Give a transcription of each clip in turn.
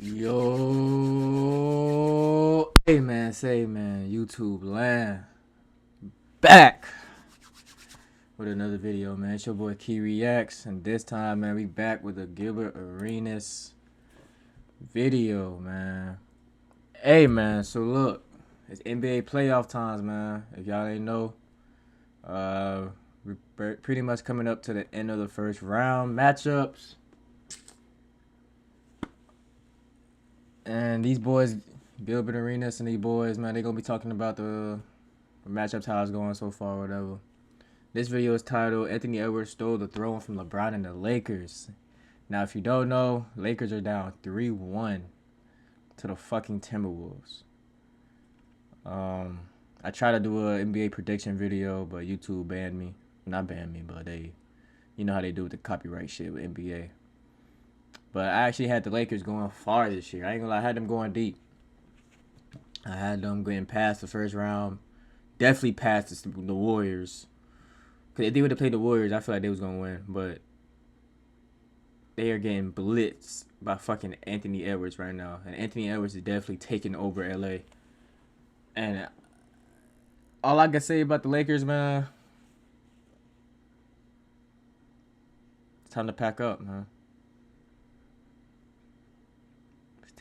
Yo, hey man, say man, YouTube land back with another video, man. It's your boy Key Reacts, and this time, man, we back with a Gilbert Arenas video, man. Hey man, so look, it's NBA playoff times, man. If y'all ain't know, we're pretty much coming up to the end of the first round matchups. And these boys, Gilbert Arenas and these boys, man, they gonna be talking about the matchups, how it's going so far, whatever. This video is titled "Anthony Edwards Stole the Throne from LeBron and the Lakers." Now, if you don't know, Lakers are down 3-1 to the fucking Timberwolves. I tried to do a NBA prediction video, but YouTube banned me. Not banned me, but they, you know how they do with the copyright shit with NBA. But I actually had the Lakers going far this year. I ain't gonna lie, I had them going deep. I had them getting past the first round. Definitely past the Warriors. Because if they would have played the Warriors, I feel like they was going to win. But they are getting blitzed by fucking Anthony Edwards right now. And Anthony Edwards is definitely taking over LA. And all I can say about the Lakers, man, it's time to pack up, man.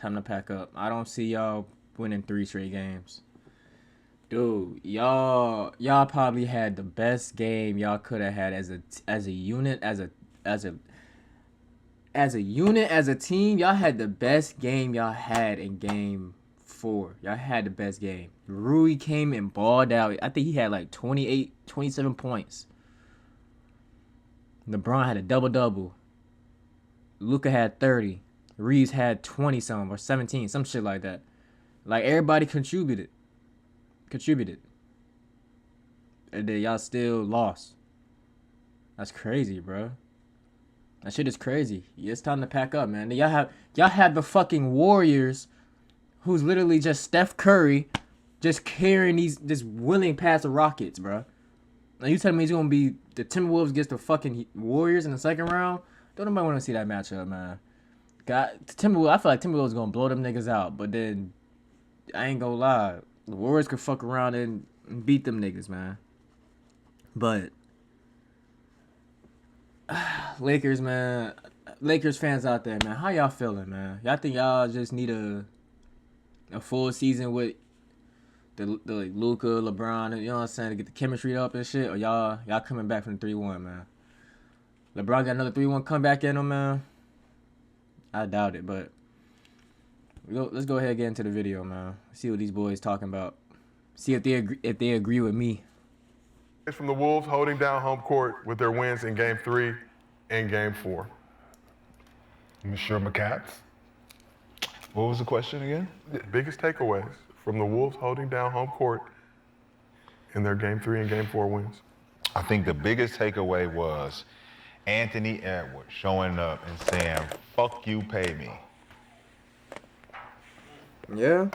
Time to pack up. I don't see y'all winning 3 straight games. Dude, y'all probably had the best game y'all could have had as a unit, as a unit, as a team. Y'all had the best game y'all had in game 4. Y'all had the best game. Rui came and balled out. I think he had like 28, 27 points. LeBron had a double-double. Luka had 30. Reeves had 20 something or 17, some shit like that. Like, everybody contributed. And then y'all still lost. That's crazy, bro. That shit is crazy. It's time to pack up, man. Y'all have the fucking Warriors, who's literally just Steph Curry, just carrying just willing past the Rockets, bro. Now you telling me it's gonna be the Timberwolves against the fucking Warriors in the second round? Don't nobody want to see that matchup, man. I feel like Timberwolves gonna blow them niggas out, but then I ain't gonna lie, the Warriors could fuck around and beat them niggas, man. But Lakers, man, Lakers fans out there, man, how y'all feeling, man? Y'all think y'all just need a full season with the like Luka, LeBron, you know what I'm saying, to get the chemistry up and shit, or y'all coming back from the 3-1, man? LeBron got another 3-1 comeback in him, man. I doubt it, but let's go ahead and get into the video, man. See what these boys talking about. See if they agree with me. From the Wolves holding down home court with their wins in Game 3 and Game 4. Monsieur McCats. What was the question again? The biggest takeaways from the Wolves holding down home court in their Game 3 and Game 4 wins. I think the biggest takeaway was Anthony Edwards showing up and saying, "Fuck you, pay me." Yeah.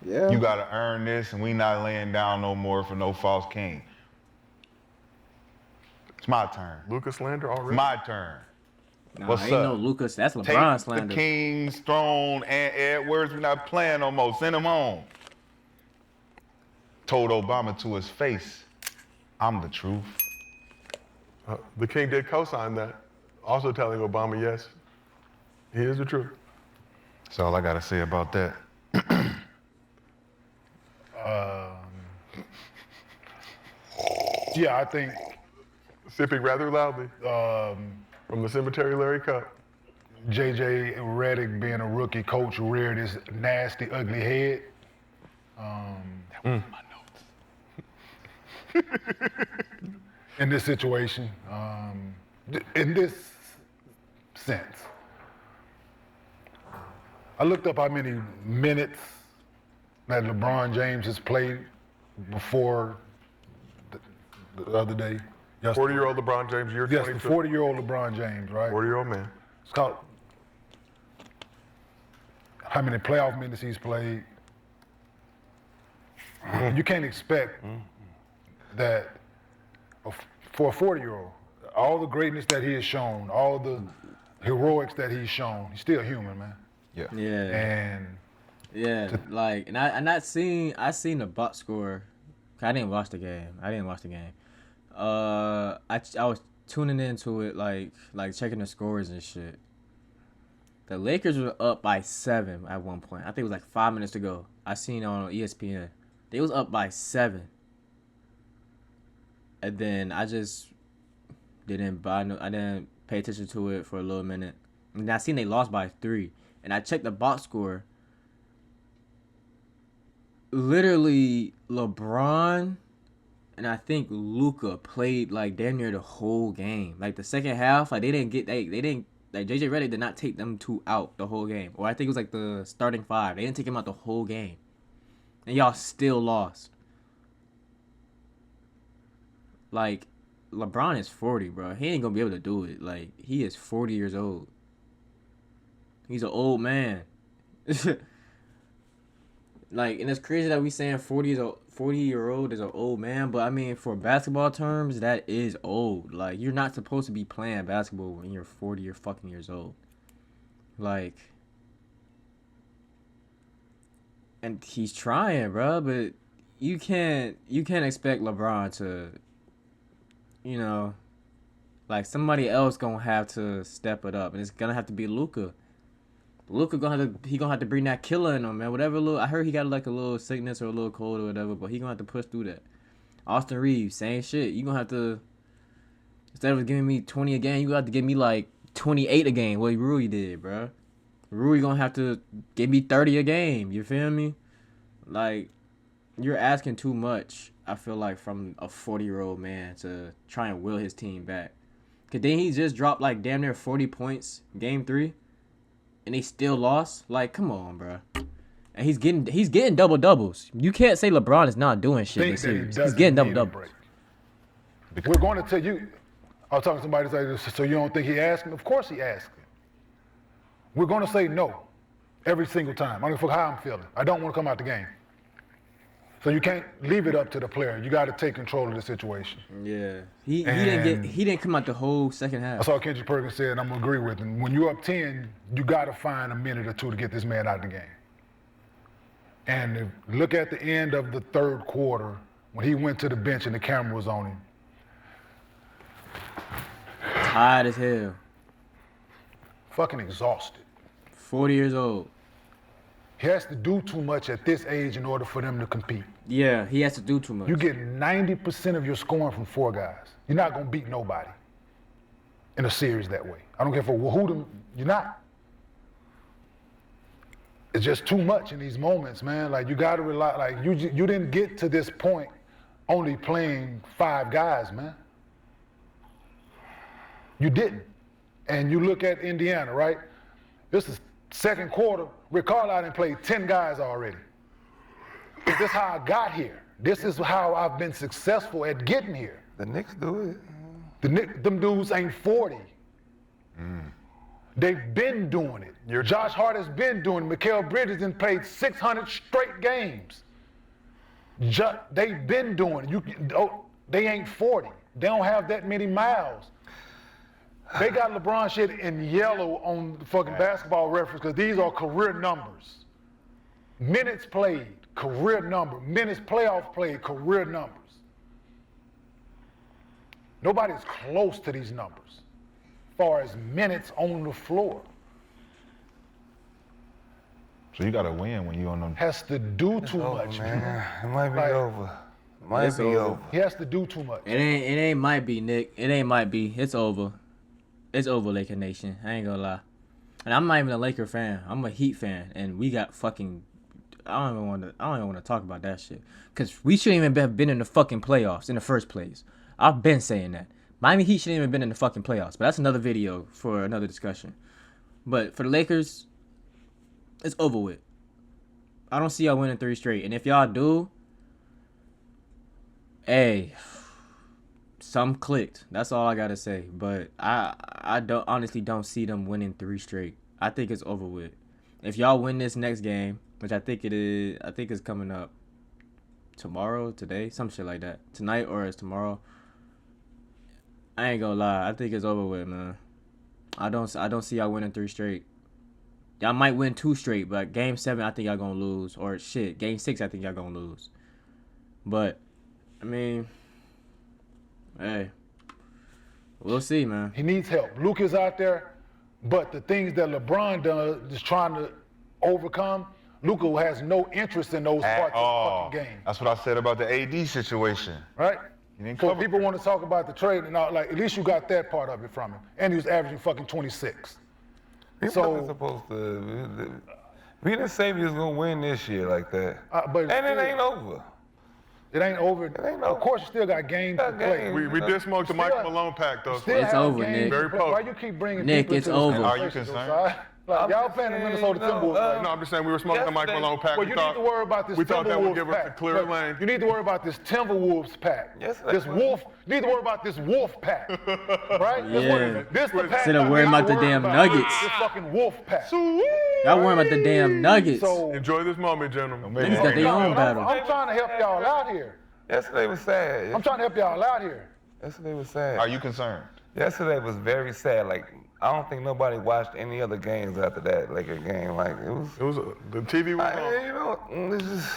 You gotta earn this, and we not laying down no more for no false king. It's my turn. Luka slander already? It's my turn. Nah, What's ain't up? no Lucas. That's LeBron Take slander. the king's throne and Edwards. We're not playing no more. Send him home. Told Obama to his face, "I'm the truth." The king did co-sign that, also telling Obama, yes, he is the truth. That's all I gotta say about that. Yeah, I think Sipping rather loudly from the cemetery Larry Cup. J.J. Redick, being a rookie coach, reared his nasty, ugly head. My notes. In this situation, in this sense. I looked up how many minutes that LeBron James has played before the other day. 40-year-old LeBron James, year Yes, 22. the 40-year-old LeBron James, right? 40-year-old man. It's called how many playoff minutes he's played. You can't expect that for a 40-year-old, all the greatness that he has shown, all the heroics that he's shown, he's still human, man. Yeah. Yeah. And Yeah. Like, and I seen the box score. I didn't watch the game. I was tuning into it, like checking the scores and shit. The Lakers were up by 7 at one point. I think it was like 5 minutes to go. I seen it on ESPN. They was up by 7, and then I just didn't buy. No, I didn't pay attention to it for a little minute. And I seen they lost by 3, and I checked the box score. Literally, LeBron and I think Luka played like damn near the whole game. Like the second half, like they didn't like JJ Redick did not take them two out the whole game. Or I think it was like the starting five. They didn't take him out the whole game. And y'all still lost. Like LeBron is 40, bro. He ain't gonna be able to do it. Like he is 40 years old. He's an old man. Like, and it's crazy that we saying 40-year-old is an old man, but I mean, for basketball terms, that is old. Like, you're not supposed to be playing basketball when you're 40 or fucking years old. Like, and he's trying, bro, but you can't expect LeBron to, you know, like somebody else gonna have to step it up, and it's gonna have to be Luka. Luka gonna have to bring that killer in him, man. Whatever I heard he got like a little sickness or a little cold or whatever, but he gonna have to push through that. Austin Reeves, same shit. You gonna have to, instead of giving me 20 a game, you gonna have to give me like 28 a game. What Rui did, bro. Rui gonna have to give me 30 a game. You feel me? Like, you're asking too much. I feel like from a 40-year-old man to try and will his team back. Cause then he just dropped like damn near 40 points game 3. And they still lost. Like, come on, bro. And he's getting double doubles. You can't say LeBron is not doing shit this series. He's getting double doubles. We're going to tell you. I was talking to somebody say, so you don't think he asked him? Of course he asked him. We're going to say no every single time. I don't know how I'm feeling. I don't want to come out the game. So you can't leave it up to the player. You got to take control of the situation. Yeah, he didn't come out the whole second half. I saw Kendrick Perkins said, and I'm gonna agree with him. When you're up 10, you got to find a minute or two to get this man out of the game. And look at the end of the third quarter when he went to the bench and the camera was on him. Tired as hell. Fucking exhausted. 40 years old. He has to do too much at this age in order for them to compete. Yeah, he has to do too much. You get 90% of your scoring from 4 guys. You're not going to beat nobody in a series that way. I don't care for who them, you're not. It's just too much in these moments, man. Like, you got to rely, like, you didn't get to this point only playing 5 guys, man. You didn't. And you look at Indiana, right? This is second quarter. Rick Carlisle done played 10 guys already. This is how I got here. This is how I've been successful at getting here. The Knicks do it. Them dudes ain't 40. They've been doing it. Josh Hart has been doing it. Mikal Bridges has played 600 straight games. They've been doing it. They ain't 40. They don't have that many miles. They got LeBron shit in yellow on the fucking basketball reference because these are career numbers. Minutes played, career number. Minutes playoff played, career numbers. Nobody's close to these numbers as far as minutes on the floor. So you gotta win when you on them. Has to do too much, man. It might be Like, over. Might be over. He has to do too much. It ain't might be, Nick. It ain't might be. It's over. It's over, Laker Nation. I ain't gonna lie. And I'm not even a Laker fan. I'm a Heat fan, and we got fucking. I don't even want to talk about that shit, cause we shouldn't even have been in the fucking playoffs in the first place. I've been saying that. Miami Heat shouldn't even been in the fucking playoffs, but that's another video for another discussion. But for the Lakers, it's over with. I don't see y'all winning 3 straight, and if y'all do, hey. Some clicked. That's all I gotta say. But I honestly don't see them winning 3 straight. I think it's over with. If y'all win this next game, which I think it is, I think it's coming up tomorrow, today, some shit like that. Tonight or it's tomorrow. I ain't gonna lie. I think it's over with, man. I don't see y'all winning 3 straight. Y'all might win 2 straight, but game 7, I think y'all gonna lose. Or shit, game 6, I think y'all gonna lose. But I mean, hey, we'll see, man. He needs help. Luke is out there, but the things that LeBron does is trying to overcome. Luka has no interest in those At parts all. of the fucking game, That's what I said about the AD situation. right? He didn't So cover people it. want to talk about the trade and all, like, at least you got that part of it from him. And he was averaging fucking 26. He So- wasn't supposed to. We didn't say we was gonna win this year like that. But And it still- ain't over. It ain't over. ain't over. Of course, you still got games to Got play. games. We did smoke the Still- Michael Malone pack though. Still It's have over, games Nick. to Very play. potent. Why you keep bringing Nick, people it's into this over. Are you conversation, concerned? Josiah? Like, I'm y'all just playing the saying, Minnesota Timberwolves. Like, No, I'm just saying we were smoking the Mike Yesterday- Malone pack. well, We you thought- need to worry about this we thought that would Timberwolves give us a pack. clear Look, lane. You need to worry about this Timberwolves pack. Yesterday- This Wolf. You need to worry about this Wolf pack. Right? That's what it is. This the pack. Instead of you worrying need to about the worry damn about. Nuggets. This fucking Wolf pack. Y'all worrying about the damn Nuggets. So Enjoy this moment, gentlemen. Maybe Niggas got their own battle. I'm trying to help y'all out here. Yesterday was sad. I'm trying to help y'all out here. Yesterday was sad. Are you concerned? Yesterday was very sad. Like, I don't think nobody watched any other games after that Laker game. Like, it was. It was the TV was on. You know, this is.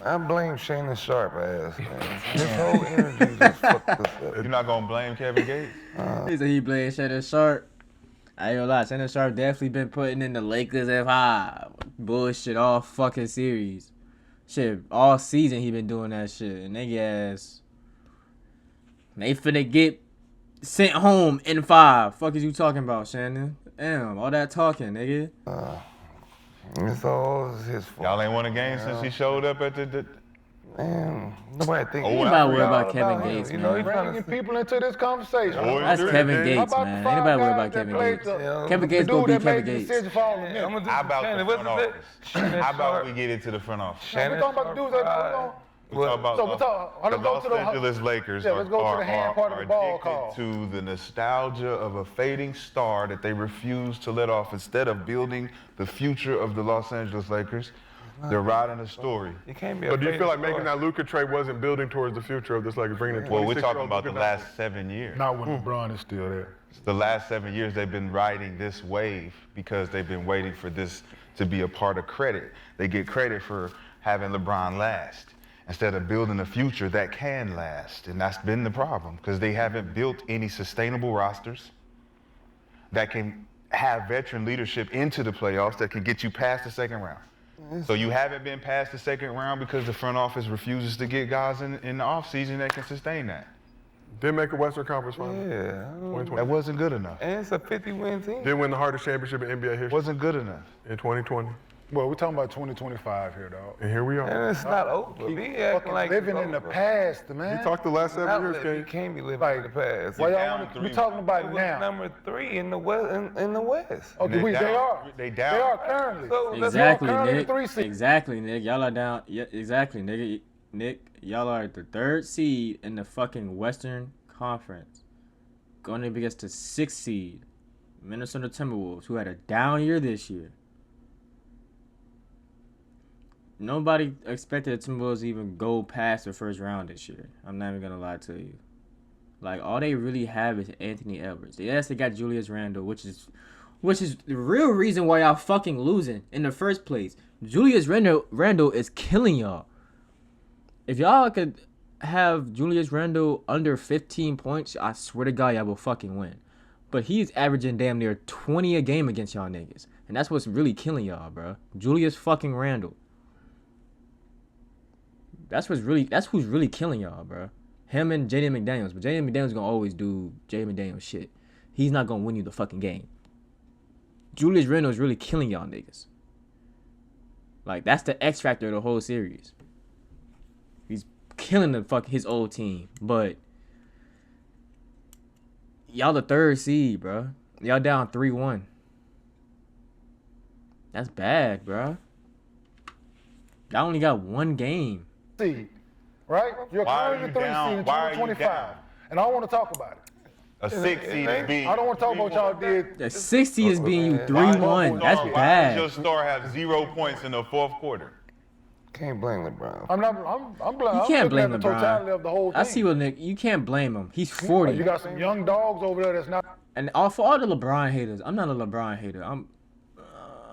I blame Shannon Sharpe ass, man. His whole energy just fucked us up. You're not gonna blame Kevin Gates? He said he blamed Shannon Sharpe. I ain't gonna lie, Shannon Sharpe definitely been putting in the Lakers F5 bullshit all fucking series. Shit, all season he been doing that shit. And they ass, they finna get sent home in 5. Fuck is you talking about, Shannon? Damn, all that talking, nigga. It's all his fault. Y'all ain't won a game since he showed up at the Man, nobody think. Oh, Ain't well, nobody worried about all Kevin about him. Gates, You know, man. he trying Bringing to. people into this conversation. Oh, That's How Kevin about Gates, How about man. the Ain't five nobody worried guys about that Kevin played Gates. the- Kevin the Gates gonna dude be that Kevin made the Gates. decision for all the niggas. I'm gonna How about the Shannon, front what's it? office? Shannon How about we Sharpe. get into the front office? We're talking about the dudes that We talk about So we talk- the let's go Los to the- Angeles Lakers Yeah, let's go to are the hand part of the ball addicted call. to the nostalgia of a fading star that they refuse to let off. Instead of building the future of the Los Angeles Lakers, they're riding a story. You can't be. But do you feel like afraid making to that Luka trade wasn't building towards the future of this, like bringing in Well, we're 26-year-old talking about the Luka back? last 7 years. Not when LeBron is still there. The last 7 years, they've been riding this wave because they've been waiting for this to be a part of credit. They get credit for having LeBron last instead of building a future that can last. And that's been the problem because they haven't built any sustainable rosters that can have veteran leadership into the playoffs that can get you past the second round. So you haven't been past the second round because the front office refuses to get guys in the offseason that can sustain that. Didn't make a Western Conference Final. Yeah. 2020. That wasn't good enough. And it's a 50-win team. Didn't win the hardest championship in NBA history Wasn't good enough. in 2020. Well, we're talking about 2025 here, dog. And here we are. And it's not over. Be acting Fucking like living it's in the over. past, man. You talked the last 7 years, You Kane. can't be living Like, in the past. Why down y'all want to? 3. We talking about It it was now. number 3 in the West. In the West. Okay, They they down. are. They down. They are currently. So let's Exactly, currently Nick. the 3 seed. Exactly, Nick. Y'all are down. Yeah, exactly, nigga. Nick, y'all are the 3rd seed in the fucking Western Conference, going up against the 6th seed, Minnesota Timberwolves, who had a down year this year. Nobody expected the Timberwolves to even go past the first round this year. I'm not even gonna lie to you. Like, all they really have is Anthony Edwards. Yes, they got Julius Randle, which is the real reason why y'all fucking losing in the first place. Julius Randle is killing y'all. If y'all could have Julius Randle under 15 points, I swear to God, y'all will fucking win. But he's averaging damn near 20 a game against y'all niggas. And that's what's really killing y'all, bro. Julius fucking Randle. That's who's really killing y'all, bro. Him and Jaden McDaniels. But Jaden McDaniels gonna always do Jaden McDaniels shit. He's not gonna win you the fucking game. Julius Randle is really killing y'all niggas. Like, that's the X factor of the whole series. He's killing his old team. But y'all the 3rd seed, bro. Y'all down 3-1. That's bad, bro. Y'all only got 1 game. Seed, right? You're Why are currently you the 3 down? seed in Why are you 2025. down? And I don't want to talk about it. A 6 seed is being. I don't want to talk about what y'all did. The 6th seed is being you Why 3-1. That's Why does bad. your star have 0 points in the 4th quarter? Can't blame LeBron. I'm You can't blame looking at the totality LeBron. of the whole thing. I see what Nick. You can't blame him. He's You 40. got some young dogs over there that's not. And for all the LeBron haters, I'm not a LeBron hater.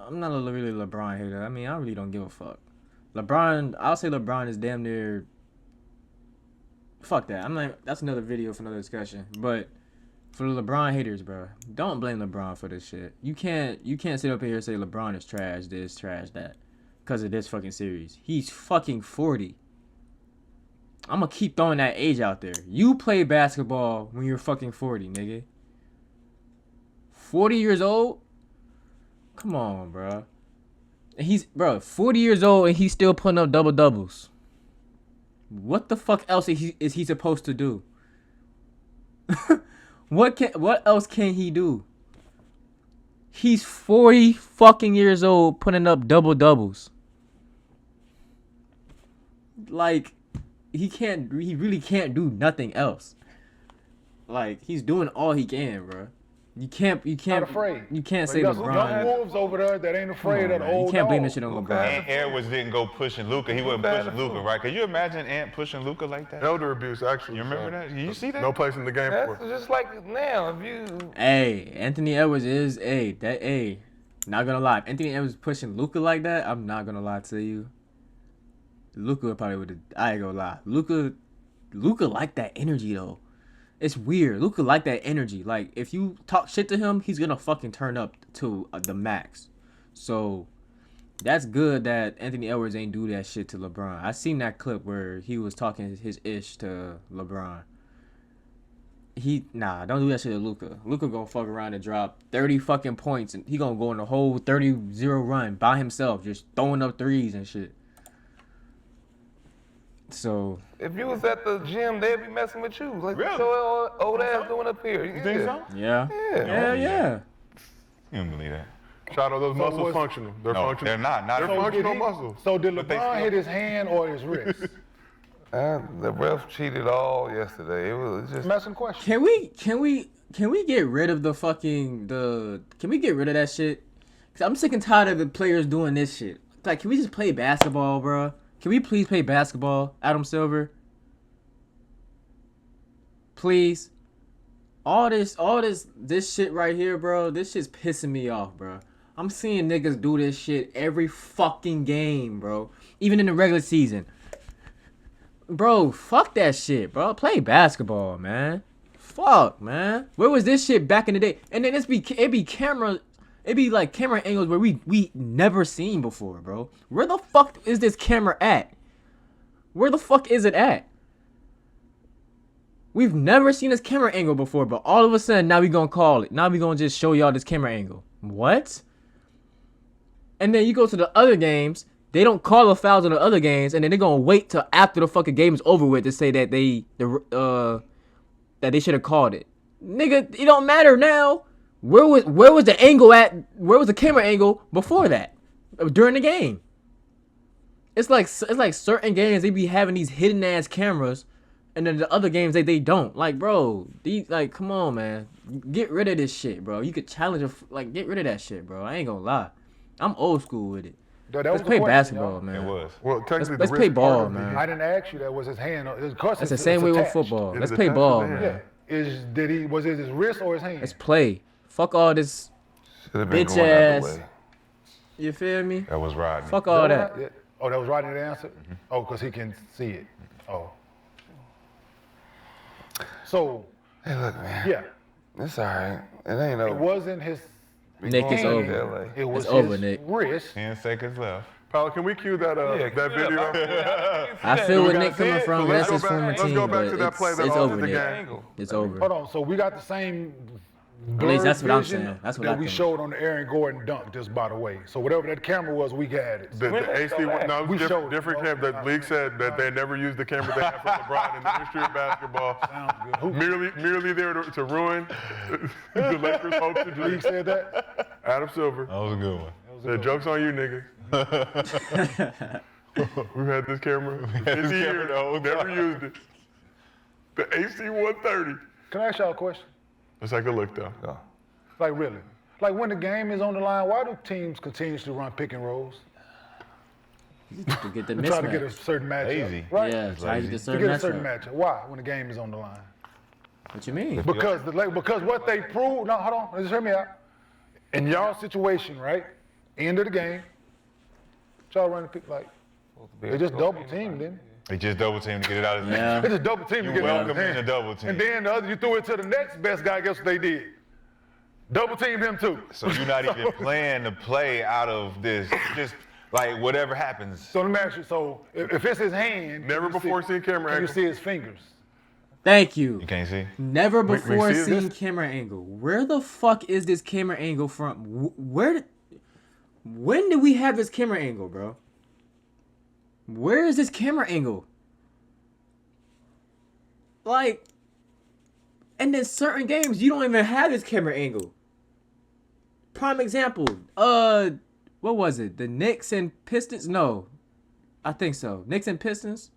I'm not a really LeBron hater. I mean, I really don't give a fuck. I'll say LeBron is damn near. Fuck that. I'm not. That's another video for another discussion. But for the LeBron haters, bro, don't blame LeBron for this shit. You can't sit up here and say LeBron is trash this, trash that, because of this fucking series. He's fucking 40. I'm gonna keep throwing that age out there. You play basketball when you're fucking 40, nigga. 40 years old? Come on, bro. And he's 40 years old and he's still putting up double doubles. What the fuck else is he supposed to do? What else can he do? He's 40 fucking years old putting up double doubles. Like, he really can't do nothing else. Like, he's doing all he can, bro. You can't Not afraid. You can't But say you got some young LeBron. wolves over there that ain't afraid of the Man, you old can't blame dog. this shit on LeBron. Ant Edwards didn't go pushing Luka. He wasn't bad pushing at Luka, right? Could you imagine Ant pushing Luka like that? Elder abuse, actually. You remember that? You see that? No place in the game That's for it. just like now. If you Hey, Anthony Edwards is not gonna lie. If Anthony Edwards pushing Luka like that, I'm not gonna lie to you. Luka probably would. I ain't gonna lie. Luka like that energy though. It's weird. Luka like that energy. Like, if you talk shit to him, he's gonna fucking turn up to the max. So that's good that Anthony Edwards ain't do that shit to LeBron. I seen that clip where he was talking his ish to LeBron. Don't do that shit to Luka. Luka gonna fuck around and drop 30 fucking points, and he gonna go on a whole 30-0 run by himself, just throwing up threes and shit. So if you was at the gym, they'd be messing with you. Like, Really? what's your old ass doing up here? You think so? yeah. Yeah. Yeah. You don't believe that? Shadow, those muscles was- functional. They're No, functional. they're not. Not They're if you- functional muscles. So did But they LeBron still- hit his hand or his wrist? The ref cheated all yesterday. It was just I'm asking a question. Can we get rid of the fucking can we get rid of that shit? Cause I'm sick and tired of the players doing this shit. Like, can we just play basketball, bro? Can we please play basketball, Adam Silver? Please. All this shit right here, bro. This shit's pissing me off, bro. I'm seeing niggas do this shit every fucking game, bro. Even in the regular season. Bro, fuck that shit, bro. Play basketball, man. Fuck, man. Where was this shit back in the day? And then it be like camera angles where we never seen before, bro. Where the fuck is this camera at? Where the fuck is it at? We've never seen this camera angle before, but all of a sudden now we gonna call it. Now we gonna just show y'all this camera angle. What? And then you go to the other games, they don't call the fouls in the other games, and then they're gonna wait till after the fucking game is over with to say that they should have called it. Nigga, it don't matter now. Where was the angle at? Where was the camera angle before that? During the game. It's like certain games they be having these hidden ass cameras, and then the other games they don't. Like, bro, come on, man, get rid of this shit, bro. You could challenge get rid of that shit, bro. I ain't gonna lie, I'm old school with it. That Let's was play the question, basketball, y'all. man. It was. Well, technically, Let's the play wrist part ball, of the- man. I didn't ask you that. Was his hand? Of course, That's the it's same way with attached. football. It Let's is play attached to ball, the hand. man. Yeah. Was it his wrist or his hand? Let's play. Fuck all this. should have been Bitch going ass. the other way. You feel me? That was Rodney. Fuck all that. Yeah. Oh, that was right in the answer? Oh, because he can see it. Oh. So, Hey, look, man. yeah, It's all right. It ain't it over. wasn't his Nick, it's Going over. to LA. It was It's over, his Nick. wrist. 10 seconds left. Paolo, can we cue that Yeah, that video? I feel We where gotta Nick see coming it, from. so That's let's his go back- former let's team, go back but to that play it's that over, altered the Nick. game. It's over. Hold on. So we got the same At least that's what I'm vision saying. That's what that I we think. showed on the Aaron Gordon dunk, just by the way. So whatever that camera was, we had it. The AC1, no, it We was showed different it. camera. The league said that they never used the camera they had for LeBron in the history of basketball. Sounds good. Who Merely there to ruin the Lakers' hopes and league dreams. said that? Adam Silver. That was a good one. The joke's on you, nigga. We've had this camera 50 years, never used it. The AC130. Can I ask y'all a question? Let's take a look, though. Go. Like really? Like when the game is on the line, why do teams continuously run pick and rolls? To get the To try to get a mismatch. certain matchup. Lazy. Right? Yeah, try to get the To certain get a certain matchup. matchup. Why? When the game is on the line. What you mean? Because what they prove, no, hold on, just hear me out. In y'all situation, right? End of the game. Y'all running pick like they just double teamed, didn't They just double team to get it out of his Yeah. hand. they? Just double teamed to You get it out of welcome his in hand. a double team. And then the other, you threw it to the next best guy. Guess what they did? Double teamed him too. So you're not even playing the play out of this. Just like whatever happens. So let me ask you. So if it's his hand, Never can you before see, seen camera Can you angle. see his fingers? Thank you. You can't see. Never before see seen this? camera angle. Where the fuck is this camera angle from? When did we have this camera angle, bro? Where is this camera angle? Like, and then certain games you don't even have this camera angle. Prime example, what was it? The Knicks and Pistons? No, I think so. Knicks and Pistons,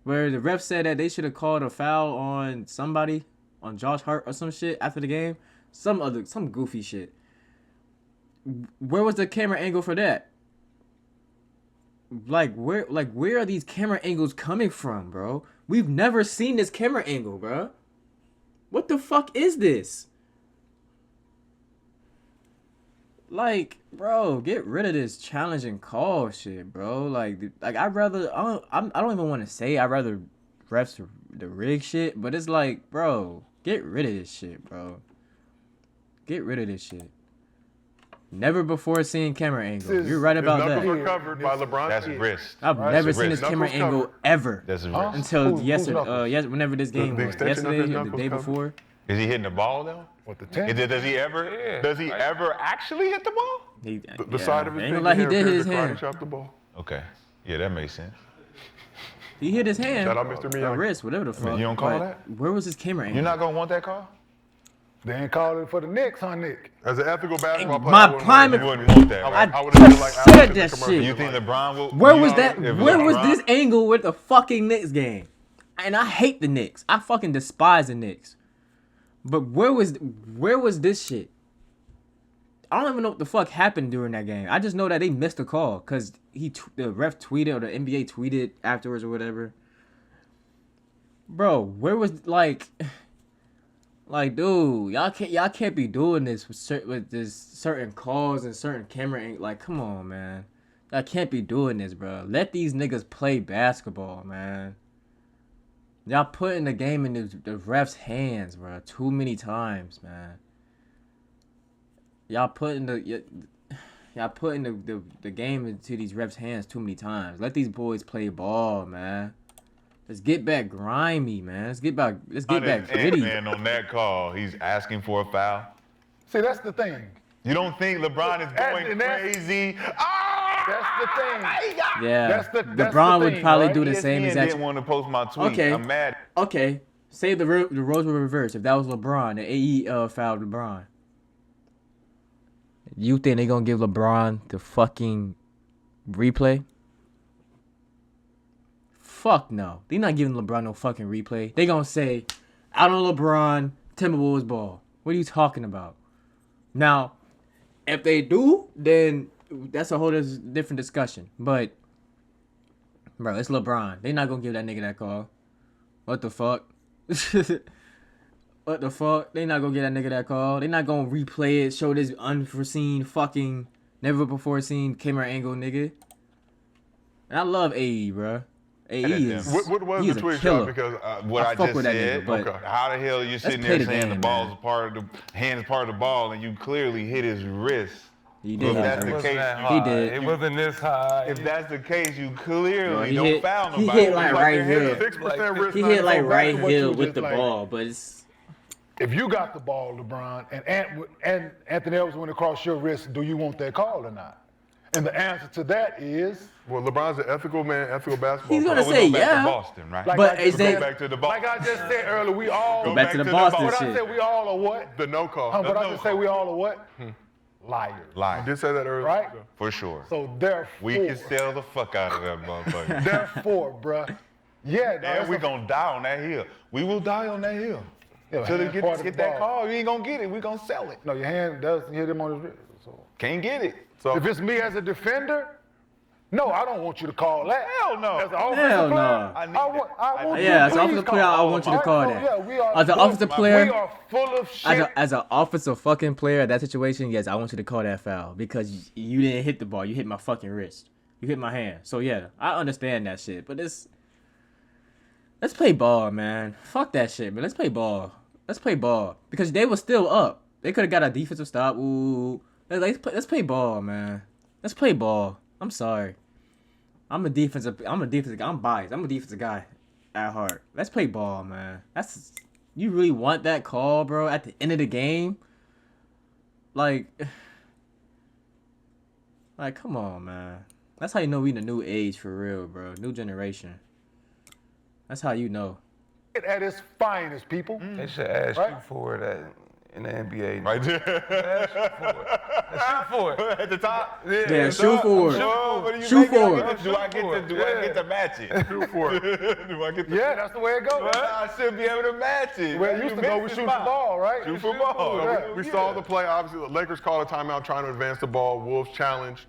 where the ref said that they should have called a foul on somebody, on Josh Hart or some shit after the game. Some goofy shit. Where was the camera angle for that? Where are these camera angles coming from, bro? We've never seen this camera angle, bro. What the fuck is this? Like, bro, get rid of this challenging call shit, bro. Like I'd rather I don't even want to say I'd rather refs the rig shit, but it's like, bro, get rid of this shit, bro. Get rid of this shit. Never before seen camera angle. You're right His about knuckles that. are covered by LeBron. That's James. wrist. I've Right. never That's a seen this wrist. camera Knuckles angle covered. ever That's his Huh? wrist. until Who's yesterday. knuckles? Whenever this game the was, extension of yesterday his or the knuckles day covered. before. Is he hitting the ball though? What the 10? Does he ever? Yeah. Does he ever actually hit the ball? The side of his ain't finger gonna lie, he here did hit appears his to karate hand. chop the ball. Okay. Yeah, that makes sense. He hit his hand. Shout out Mr. Or Miyagi. wrist, whatever the fuck. you don't call but that? Where was his camera angle? You're not gonna want that call? They ain't calling for the Knicks, huh, Nick? As an ethical basketball player, My I wouldn't prime- want You it. wouldn't want that, I right? I would've just like said Alex in the that commercial. shit. You think LeBron will? Where you was know, that? if Where was LeBron- this angle with the fucking Knicks game? And I hate the Knicks. I fucking despise the Knicks. But where was this shit? I don't even know what the fuck happened during that game. I just know that they missed the call because the ref tweeted or the NBA tweeted afterwards or whatever. Bro, where was like, dude, y'all can't be doing this with this certain calls and certain camera. Like, come on, man, y'all can't be doing this, bro. Let these niggas play basketball, man. Y'all putting the game in the refs' hands, bro, too many times, man. Y'all putting the game into these refs' hands too many times. Let these boys play ball, man. Let's get back grimy, man. Let's get back gritty. Man, on that call, he's asking for a foul. See, that's the thing. You don't think LeBron is going And that's- crazy? Ah! That's the thing. Yeah, That's the LeBron would thing, probably right? do the ESPN same exact. didn't want to post my tweet. Okay. I'm mad. Okay, say the roles were reversed. If that was LeBron, the AE fouled LeBron. You think they gonna give LeBron the fucking replay? Fuck no. They not giving LeBron no fucking replay. They gonna say, out on LeBron, Timberwolves ball. What are you talking about? Now, if they do, then that's a whole different discussion. But, bro, it's LeBron. They not gonna give that nigga that call. What the fuck? What the fuck? They not gonna get that nigga that call. They not gonna replay it, show this unforeseen fucking never before seen camera angle nigga. And I love AE, bro. AE is What was he's the a tweet, killer. Sean? Because What I I fuck just with that said. nigga, but Okay. How the hell are you sitting play there the saying game, the ball's man. a part of the hand is part of the ball, and you clearly hit his wrist? He Well, did. if that's hit the his case, wrist. Wasn't that He high. did. It wasn't this high. If that's the case, you clearly Bro, he don't hit- foul he nobody. hit, like, It's right your here. hand. 6% risk. He hit like 94 right what here you with just the like- ball, but it's If you got the ball, LeBron, and Anthony Edwards went across your wrist, do you want that call or not? And the answer to that is, Well, LeBron's an ethical man, ethical basketball He's player. gonna We'll say go back yeah. to Boston, right? like But I is just they- said- Go back to the ball. like I just said earlier, we all Go back to the the Boston What I shit. said, we all are what? The no call. But I no just say we all are what? Liars. Lie, I did say that earlier. Right? for sure. So therefore, We can sell the fuck out of that motherfucker. therefore, bruh, yeah, And we gonna die on that hill. We will die on that hill. yeah, Till they hand part of get the that ball. call, you ain't gonna get it. We gonna sell it. No, your hand does hit him on his wrist. So Can't get it. So if it's me as a defender, No, I don't want you to call that. Hell no. As an offensive Hell player, no. I need I want that. you Yeah, to as an please offensive player, call I it. want you to All call right, that. so, yeah, we are. As an offensive player, we are full of shit. as an offensive fucking player, that situation, yes, I want you to call that foul because you didn't hit the ball. You hit my fucking wrist. You hit my hand. So yeah, I understand that shit. But let's play ball, man. Fuck that shit, man. Let's play ball. Let's play ball because they were still up. They could have got a defensive stop. Ooh, let's play ball, man. Let's play ball. I'm sorry. I'm a defensive guy. I'm biased. I'm a defensive guy at heart. Let's play ball, man. You really want that call, bro, at the end of the game? Like, come on, man. That's how you know we in a new age for real, bro. New generation. That's how you know. At its finest, people. They should ask Right. you for it in the NBA. Right there. Shoot for it. At the top. Yeah, shoot for it. Oh, what do you Shoot make it? for it. Do I get to match it? Shoot for it. Do I get to Yeah, that's the way it goes. I should be able to match it. Where it You used to go, we missed shoot the the ball, right? Shoot for ball. Yeah. We saw the play. Obviously, the Lakers called a timeout trying to advance the ball. Wolves challenged.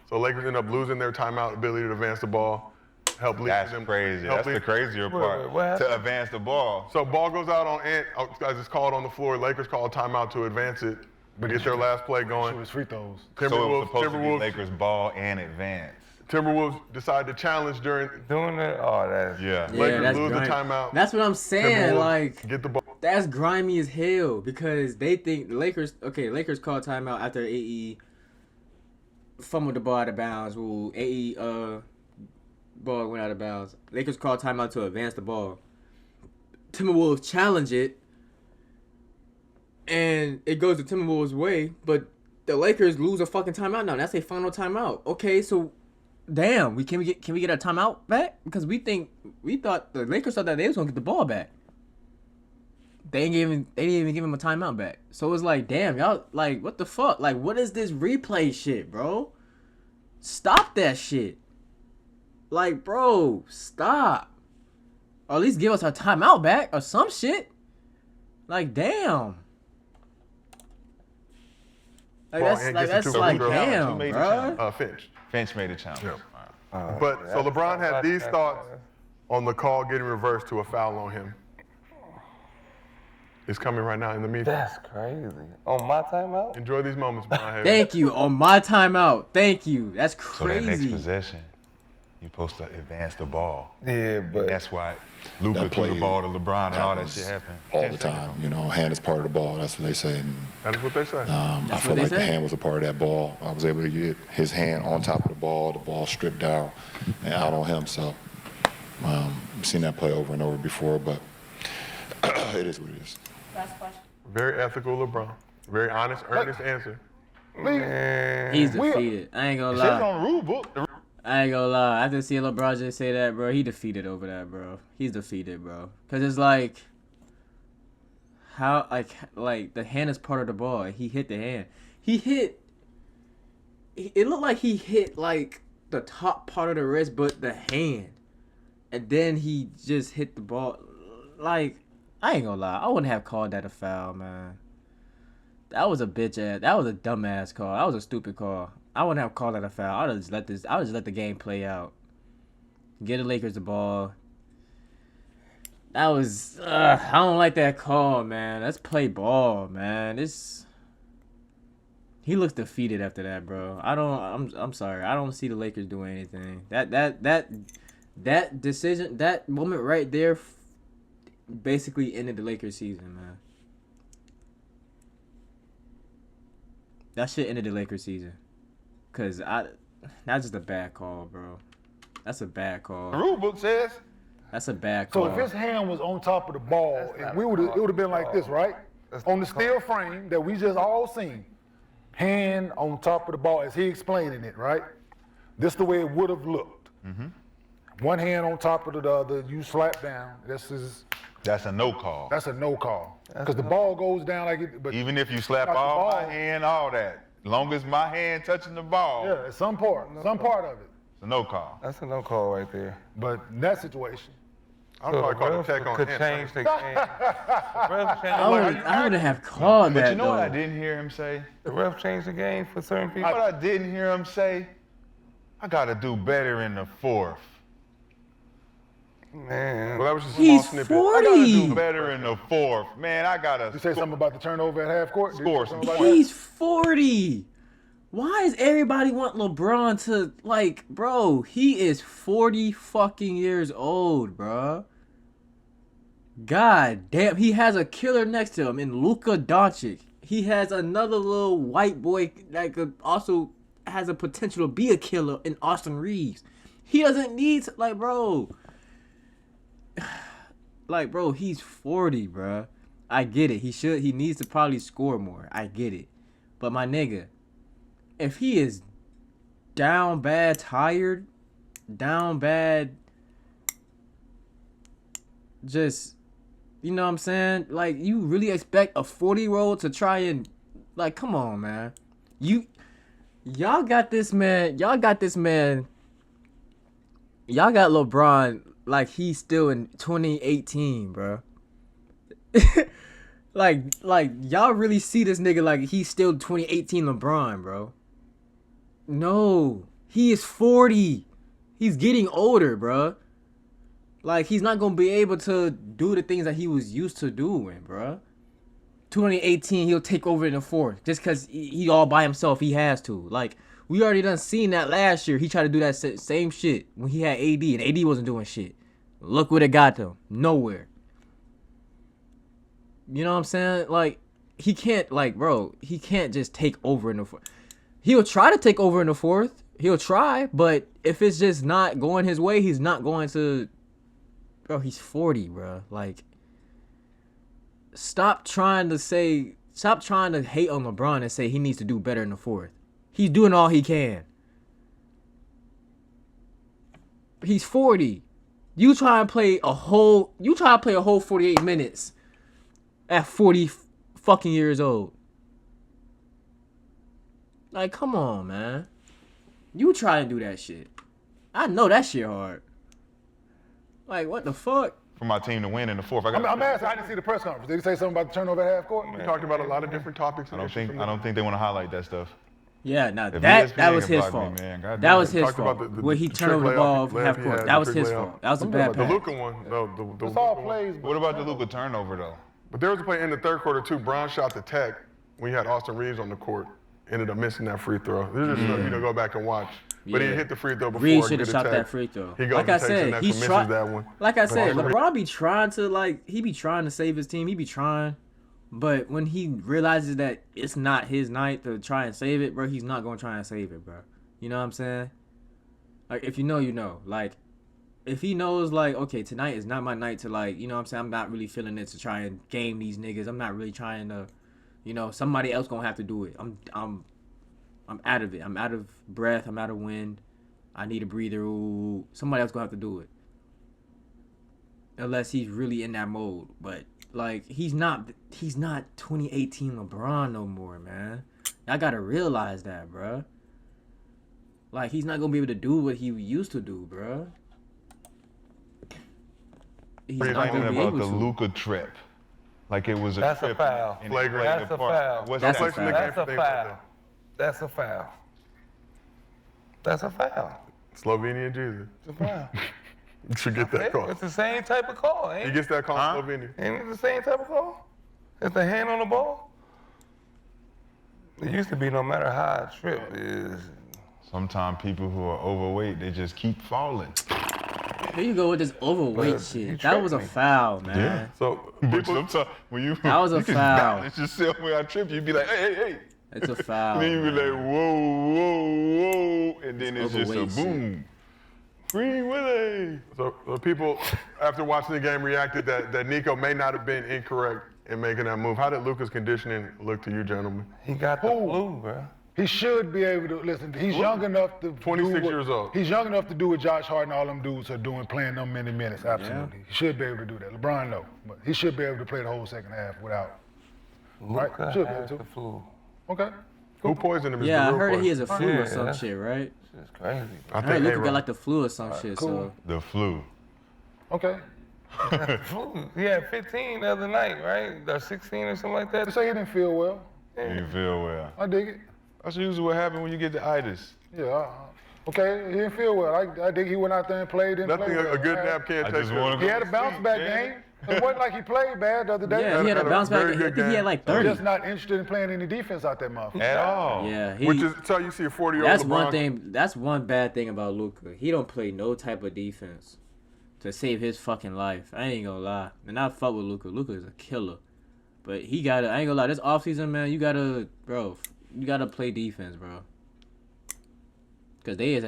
So Lakers end up losing their timeout ability to advance the ball. Help lead That's them. crazy. help That's the lead- crazier part. what happened? To advance the ball. So ball goes out on Ant. As it's called on the floor. Lakers call a timeout to advance it. Get their last play Shoot going. his free throws. So it was supposed to be Timberwolves, Lakers ball and advance. Timberwolves decide to challenge during. Doing it? Oh, that's Yeah. Lakers that's lose the grimy. timeout. That's what I'm saying. Timberwolves Like, get the ball. that's grimy as hell because they think the Lakers. Okay, Lakers call timeout after AE fumbled the ball out of bounds. Rule AE ball went out of bounds. Lakers call timeout to advance the ball. Timberwolves challenge it, and it goes the Timberwolves' way. But the Lakers lose a fucking timeout now. That's a final timeout. Okay, so damn, can we get a timeout back? Because we thought the Lakers thought that they was gonna get the ball back. They didn't even give him a timeout back. So it's like, damn, y'all, like, what the fuck? Like, what is this replay shit, bro? Stop that shit. Like, bro, stop. Or at least give us our timeout back or some shit. Like, damn. Like, Ball that's and like, gets that's into like, the damn, Who made the bro. challenge? Finch. Finch made a challenge. Yeah. But so LeBron had these thoughts on the call getting reversed to a foul on him. It's coming right now in the meeting. That's crazy. On my timeout? Enjoy these moments, Brian. Thank you. On my timeout. Thank you. That's So that next crazy. possession, you're supposed to advance the ball. Yeah, but That's why Luka That threw the play ball to LeBron and all that happens shit happened. all the time. You know, hand is part of the ball. That's what they say. And, That is what they say. I That's feel what they like the say. hand was a part of that ball. I was able to get his hand on top of the ball stripped down and out on him. So I've seen that play over and over before, but it is what it is. Last question. Very ethical LeBron. Very honest, earnest answer. He's defeated. I ain't gonna It says lie. on the rule book. I ain't gonna lie. After seeing LeBron just say that, bro, he defeated over that, bro. He's defeated, bro. Cause it's like, how, like the hand is part of the ball. He hit the hand. It looked like he hit like the top part of the wrist, but the hand, and then he just hit the ball. Like, I ain't gonna lie. I wouldn't have called that a foul, man. That was a bitch ass. That was a dumbass call. That was a stupid call. I wouldn't have called that a foul. I would just let the game play out. Get the Lakers the ball. That was. I don't like that call, man. Let's play ball, man. He looks defeated after that, bro. I'm sorry. I don't see the Lakers doing anything. That decision, that moment right there, basically ended the Lakers season, man. That shit ended the Lakers season. Cause that's just a bad call, bro. That's a bad The call. rule book says. That's a bad So call. if his hand was on top of the ball, That's it not would have been like this, right? That's On the not steel frame that we just all seen, hand on top of the ball as he explaining it, right? This the way it would have looked. One hand on top of the other, you slap down. That's a no call. That's a no call. Because the ball goes down like it, but Even if you slap Not the all my ball. hand, all that. Long as my hand touching the ball, yeah, it's some part of it. it's a no call. that's a no call right there. But in that situation, I don't know. I call it a refs check on could Ant. change the game. I wouldn't have called But that you know what I though. didn't hear him say? The ref changed the game for certain You people. know what I didn't hear him say? I gotta do better in the fourth. Man, Well, that was just a He's small snippet. 40. I gotta do better in the fourth. Man, I gotta You say something about the turnover at half court? Did you Score say some something about that? He's 40. Why is everybody want LeBron to, like, bro, he is 40 fucking years old, bro. God damn, he has a killer next to him in Luka Doncic. He has another little white boy that could also has a potential to be a killer in Austin Reeves. He doesn't need to, like, bro. Like, bro, he's 40, bro. I get it. He needs to probably score more. I get it. But my nigga, if he is down bad, tired, down bad, just, you know what I'm saying? Like, you really expect a 40-year-old to try and, like, come on, man. Y'all got this man. Y'all got LeBron like he's still in 2018, bro. like y'all really see this nigga like he's still 2018 LeBron, bro. No, he is 40. He's getting older, bro. Like, he's not gonna be able to do the things that he was used to doing, bro. 2018, he'll take over in the fourth just because he all by himself. He has to. Like, we already done seen that last year. He tried to do that same shit when he had AD, and AD wasn't doing shit. Look what it got them. Nowhere. You know what I'm saying? Like, he can't, like, bro, he can't just take over in the fourth. He'll try to take over in the fourth. He'll try, but if it's just not going his way, he's not going to. Bro, he's 40, bro. Like, stop trying to hate on LeBron and say he needs to do better in the fourth. He's doing all he can. He's 40. You try to play a whole 48 minutes at 40 fucking years old. Like, come on, man. You try and do that shit. I know that shit hard. Like, what the fuck? for my team to win in the fourth. I'm asking. I didn't see the press conference. Did he say something about the turnover at half court? We talked about a lot of different topics. I don't think they want to highlight that stuff. Yeah, no, If that ESPN was can his block me, fault. man, goddamn. That was his Talked about fault. the Where he trick turned over the layup, ball from layup half he court. had, That the was trick his layup. fault. That was a I'm bad talking The pass. Luka one, no, the It's all Luka one. plays. What about the Luka turnover though? But there was a play in the third quarter too. Brown shot the tech when he had Austin Reeves on the court. Ended up missing that free throw. This is stuff go back and watch. But he Yeah. hit the free throw before. Reed should get have a shot tech. that free throw. He goes Like and I takes the said, next he's one, trying. misses that one. Like I said, Austin Reeves- LeBron be trying to he be trying to save his team. He be trying, but when he realizes that it's not his night to try and save it, bro, he's not gonna try and save it, bro. You know what I'm saying? Like, if you know, you know. Like, if he knows, like, okay, tonight is not my night to, like, you know what I'm saying? I'm not really feeling it to try and game these niggas. I'm not really trying to, you know, somebody else gonna have to do it. I'm out of it. I'm out of breath. I'm out of wind. I need a breather. Ooh, somebody else gonna have to do it. Unless he's really in that mode. But, like, he's not 2018 LeBron no more, man. I gotta realize that, bro. Like, he's not gonna be able to do what he used to do, bro. He's We're not talking gonna be about able the to. Luka trip, like it was a That's a trip. foul. and Flagrant. played That's a part. foul. What's That's that? a foul. That's a Things like foul. that. That's a foul. That's a foul. Slovenian Jesus. It's a foul. You should get that call. It's the same type of call, He ain't it? gets that call in Slovenia. Ain't it the same type of call? It's the hand on the ball. It used to be no matter how a trip is. Sometimes people who are overweight, they just keep falling. Here you go with this overweight But shit. you That was a tricked me. foul, man. So But people, sometimes when you That was a you can foul. balance yourself when I trip, you'd be like, hey. It's a foul. And then you be man. like, whoa, and then it's just a overweight shit. boom. Free Willie. so people after watching the game reacted that Nico may not have been incorrect in making that move. How did Luka's conditioning look to you, gentlemen? He got the flu, bro. He should be able to listen. He's young enough to 26 do what- years old. He's young enough to do what Josh Hart and all them dudes are doing, playing them many minutes. Absolutely, he should be able to do that. LeBron, no, but he should be able to play the whole second half without. Right? Luka Should be has able the to. flu. Okay. Who poisoned him? Is Yeah, the I real heard question. he has a flu Yeah, or some that's- shit, right? It's crazy. I heard Luka got A-Rod. like the flu or some shit. cool. The flu. Okay. Flu. He had 15 the other night, right? Or 16 or something like They that. say he didn't feel well. You feel well. I dig it. That's usually what happens when you get the itis. Yeah. Okay, he didn't feel well. I think he went out there and played. Didn't Nothing play well. a good nap can't I take just care wanna of. He go had a to bounce sleep, back man. game. It wasn't like he played bad the other day. Yeah, he had a Had a bounce back. very I good think he had game. like He's 30. just not interested in playing any defense out there, motherfucker. At all. Yeah, Which is so you see a 40-year-old that's LeBron. one thing. That's one bad thing about Luka. He don't play no type of defense to save his fucking life. I ain't gonna lie. And I fuck with Luka. Luka is a killer. But he gotta. I ain't gonna lie. This offseason, man, you gotta play defense, bro. Cause they is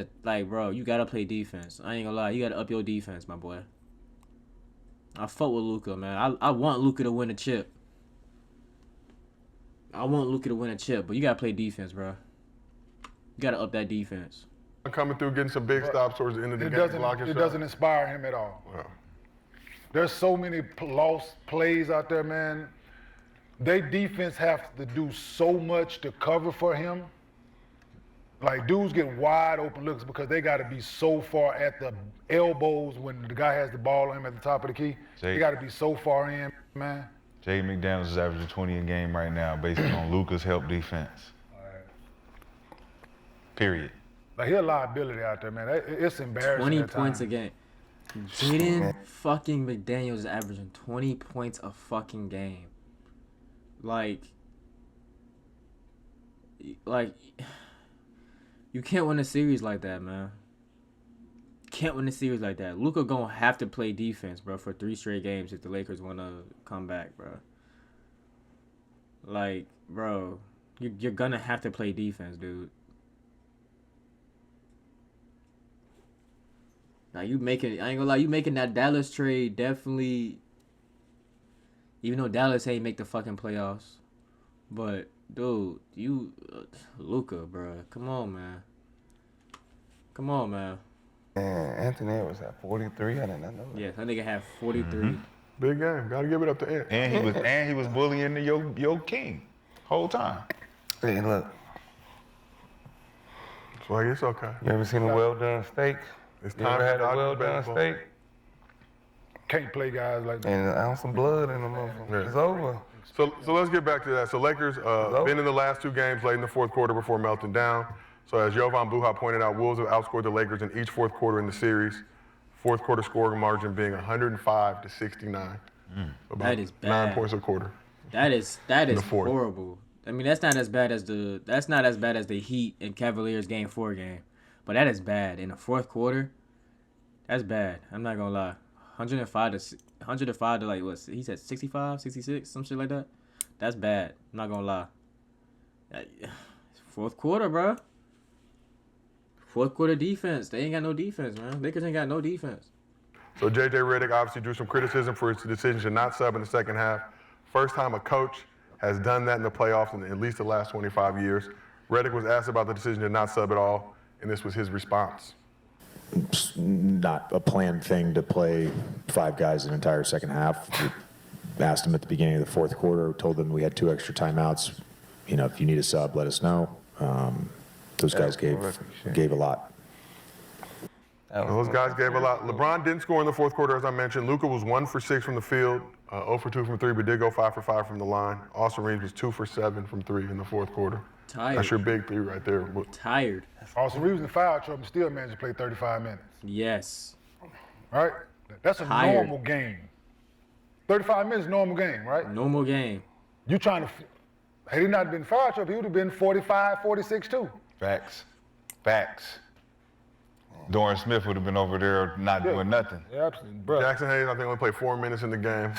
bro, you gotta play defense. I ain't gonna lie. You gotta up your defense, my boy. I fuck with Luka, man. I want Luka to win a chip. I want Luka to win a chip, but you gotta play defense, bro. You gotta up that defense. Coming through, getting some big stops towards the end of the It game, blocking doesn't. It shots. doesn't inspire him at all. Wow. There's so many lost plays out there, man. They defense have to do so much to cover for him. Like, dudes get wide open looks because they got to be so far at the elbows when the guy has the ball on him at the top of the key. They got to be so far in, man. Jay McDaniels is averaging 20 a game right now based on Luka's help defense. Period. Like, he's a liability out there, man. It's embarrassing. 20 at points a times. game. Jaden fucking McDaniels is averaging 20 points a fucking game. Like, you can't win a series like that, man. Can't win a series like that. Luka gonna have to play defense, bro, for 3 straight games if the Lakers wanna come back, bro. Like, bro, you're gonna have to play defense, dude. Now I ain't gonna lie, you making that Dallas trade definitely, even though Dallas ain't make the fucking playoffs, but dude, Luka, bro, come on, man. Come on, man. And Anthony was at 43. I did not know that. Yeah, that nigga had 43. Big game. Got to give it up to Ant. And he was bullying your king whole time. Hey, look, So like, it's okay. you ever seen a well-done steak? It's You time ever to had a dodge the well-done baseball. steak? Can't play guys like that. And an ounce of blood in the motherfucker. Yeah. It's over. So let's get back to that. So Lakers been in the last 2 games late in the fourth quarter before melting down. So as Jovan Buha pointed out, Wolves have outscored the Lakers in each fourth quarter in the series. Fourth quarter scoring margin being 105-69. About That is 9 bad. points a quarter. That is the fourth. horrible. I mean, that's not as bad as the Heat and Cavaliers game 4 game, but that is bad in the fourth quarter. That's bad. I'm not gonna lie. 105 to like what? He said 65, 66, some shit like that. That's bad. I'm not gonna lie. Fourth quarter, bro. Fourth quarter defense. They ain't got no defense, man. Lakers ain't got no defense. So J.J. Redick obviously drew some criticism for his decision to not sub in the second half. First time a coach has done that in the playoffs in at least the last 25 years. Redick was asked about the decision to not sub at all, and this was his response. It's not a planned thing to play 5 guys an entire second half. We asked them at the beginning of the fourth quarter, told them we had 2 extra timeouts. You know, if you need a sub, let us know. Those guys gave a lot. Those guys gave a lot. LeBron didn't score in the fourth quarter, as I mentioned. Luka was 1 for 6 from the field, 0 for 2 from 3, but did go 5 for 5 from the line. Austin Reeves was 2 for 7 from 3 in the fourth quarter. Tired. That's your big 3 right there. Tired. Austin Reeves in foul trouble and still managed to play 35 minutes. Yes. Right? That's a Tired. normal game. 35 minutes, normal game, right? Normal game. You trying to, had he not been foul trouble, he would have been 45, 46 too. Facts. Dorian Smith would have been over there not doing nothing. Yeah, absolutely, bro. Jackson Hayes, I think, only played 4 minutes in the game.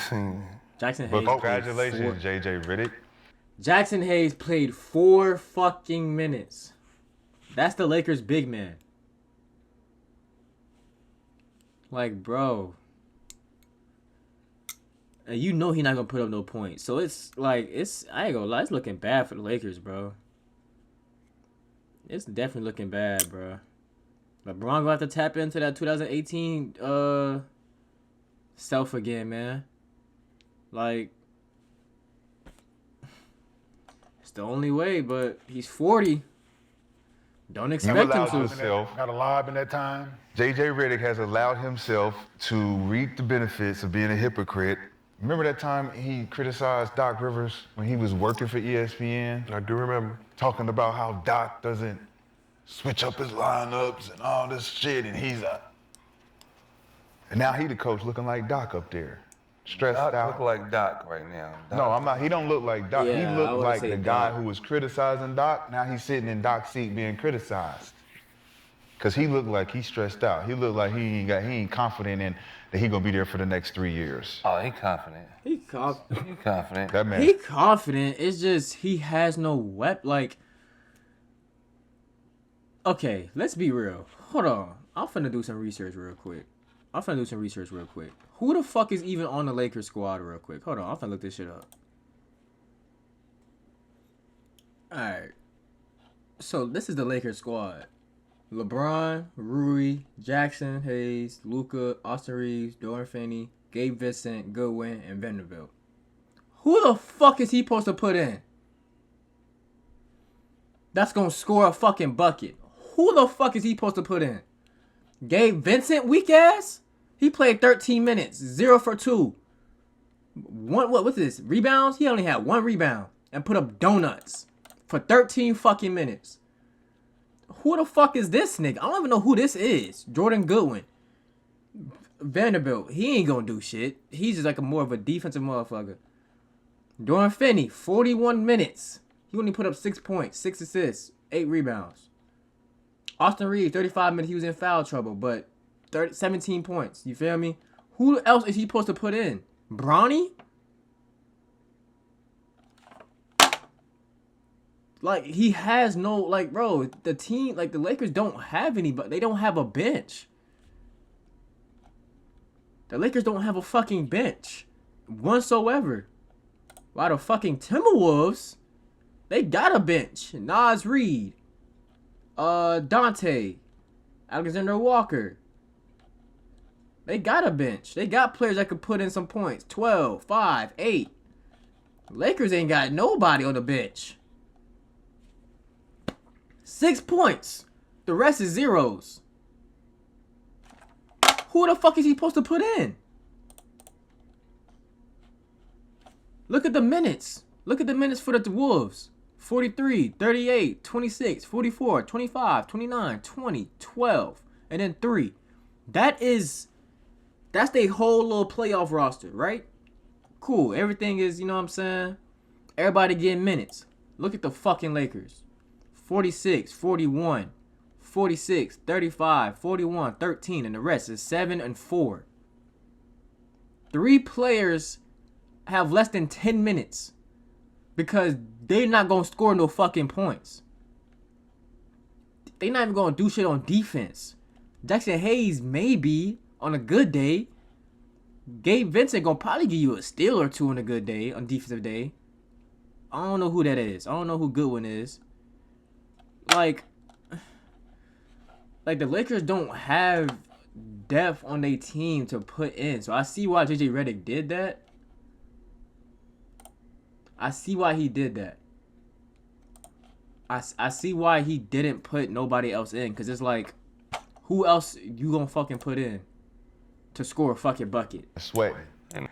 Jackson But Hayes. congratulations, J.J. Redick. Jackson Hayes played 4 fucking minutes. That's the Lakers' big man. Like, bro. And you know he's not gonna put up no points. So it's like I ain't gonna lie, it's looking bad for the Lakers, bro. It's definitely looking bad, bro. LeBron gonna have to tap into that 2018 self again, man. Like, it's the only way, but he's 40. Don't expect him allowed to. yourself. Got a lob in that time. J.J. Redick has allowed himself to reap the benefits of being a hypocrite. Remember that time he criticized Doc Rivers when he was working for ESPN? I do remember. Talking about how Doc doesn't switch up his lineups and all this shit, and he's and now he the coach looking like Doc up there, stressed Doc out. look like Doc right now. No, I'm not. He don't look like Doc. Yeah, he I looked would like say the guy Doc. who was criticizing Doc. Now he's sitting in Doc's seat being criticized. Cause he looked like he's stressed out. He looked like he ain't confident in that he gonna be there for the next 3 years. Oh, he confident. He confident. He confident. That man. He confident. It's just he has no weapon. Like, okay, let's be real. Hold on. I'm finna do some research real quick. Who the fuck is even on the Lakers squad real quick? Hold on. I'm finna look this shit up. Alright. So this is the Lakers squad. LeBron, Rui, Jackson, Hayes, Luka, Austin Reeves, Dorian Finney, Gabe Vincent, Goodwin, and Vanderbilt. Who the fuck is he supposed to put in? That's gonna score a fucking bucket. Who the fuck is he supposed to put in? Gabe Vincent, weak ass? He played 13 minutes, 0 for 2. What's this? Rebounds? He only had 1 rebound and put up donuts for 13 fucking minutes. Who the fuck is this nigga? I don't even know who this is. Jordan Goodwin. Vanderbilt. He ain't gonna do shit. He's just like more of a defensive motherfucker. Dorian Finney, 41 minutes. He only put up 6 points, 6 assists, 8 rebounds. Austin Reeves, 35 minutes. He was in foul trouble, but 17 points. You feel me? Who else is he supposed to put in? Bronny? Like, he has no, like, bro, the team, like, the Lakers don't have anybody. They don't have a bench. The Lakers don't have a fucking bench whatsoever. While the fucking Timberwolves, they got a bench. Nas Reed, Dante, Alexander Walker. They got a bench. They got players that could put in some points. 12, 5, 8. Lakers ain't got nobody on the bench. 6 points. The rest is zeros. Who the fuck is he supposed to put in? Look at the minutes. Look at the minutes for the Wolves. 43, 38, 26, 44, 25, 29, 20, 12, and then 3. That's their whole little playoff roster, right? Cool. Everything is, you know what I'm saying? Everybody getting minutes. Look at the fucking Lakers. 46, 41, 46, 35, 41, 13, and the rest is 7 and 4. 3 players have less than 10 minutes because they're not going to score no fucking points. They're not even going to do shit on defense. Jackson Hayes maybe on a good day. Gabe Vincent going to probably give you a steal or 2 on a good day, on defensive day. I don't know who that is. I don't know who Goodwin is. Like the Lakers don't have depth on their team to put in. So I see why JJ Redick did that. I see why he did that. I see why he didn't put nobody else in. Because it's like, who else you gonna fucking put in to score a fucking bucket? Sweating. Ain't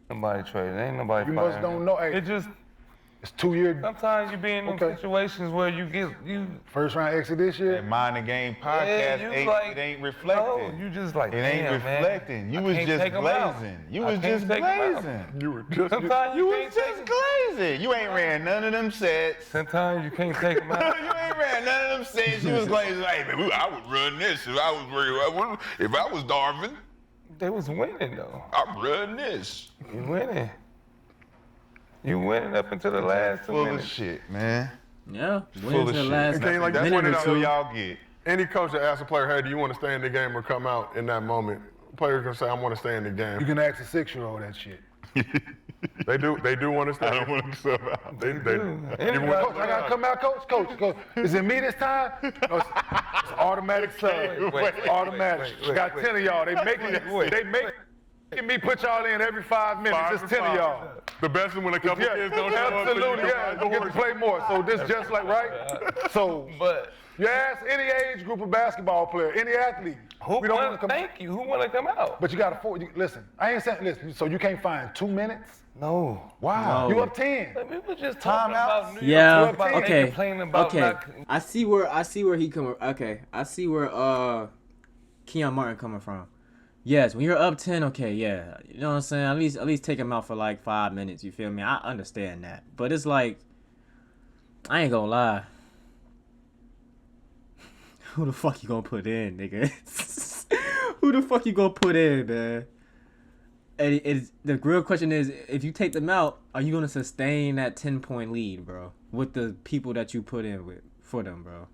nobody trading. Ain't nobody You fighting. must don't know. Hey, It just, it's 2 years. sometimes you be in them Okay. situations where you First round exit this year. That Mind the Game podcast you ain't, like, it ain't reflecting. No, you just like, It ain't damn, man. reflecting. You I was can't just take 'em out. glazing. You I was can't just take 'em out. glazing. You were just. Sometimes You you was can't just take glazing. You ain't ran none of them sets. Sometimes you can't take them You out. ain't ran none of them sets. You was glazing. Hey man, I would run this if I was Darvin. They was winning though. I'm running this. You winning. You winning up until the last 2 Full of minutes. shit, man. Yeah, Full win of to the shit. last Okay, like, That's that's what when it it all all- y'all get. Any coach that asks a player, hey, do you want to stay in the game or come out in that moment? Players gonna say, I want to stay in the You game. can ask a 6-year-old that shit. They do want to stay. I don't want to sub out. They Anybody- Coach, I gotta come out, coach. Is it me this time? No, it's automatic sub. wait, Automatic. wait, Got wait. 10 of y'all. They making me put y'all in every 5 minutes. Five Just and 10 of five. y'all. The best is when a couple Yeah, kids don't show up. so you absolutely. can Yeah, ride the you get to horse. play more. So this just like right. So But You ask any age group of basketball player, any athlete. We don't want to come. Thank you. Who want to come out? But you got to listen. I ain't saying listen. So you can't find 2 minutes. No. Wow. No. You up 10. We were just talking about New York. Yeah. About Okay. complaining about Okay. not- I see where he coming. Okay. I see where Keon Martin coming from. Yes, when you're up 10, okay, yeah. You know what I'm saying? At least take him out for like 5 minutes, you feel me? I understand that. But it's like, I ain't gonna lie. Who the fuck you gonna put in, nigga? Who the fuck you gonna put in, man? And the real question is, if you take them out, are you gonna sustain that 10-point lead, bro? With the people that you put in with for them, bro?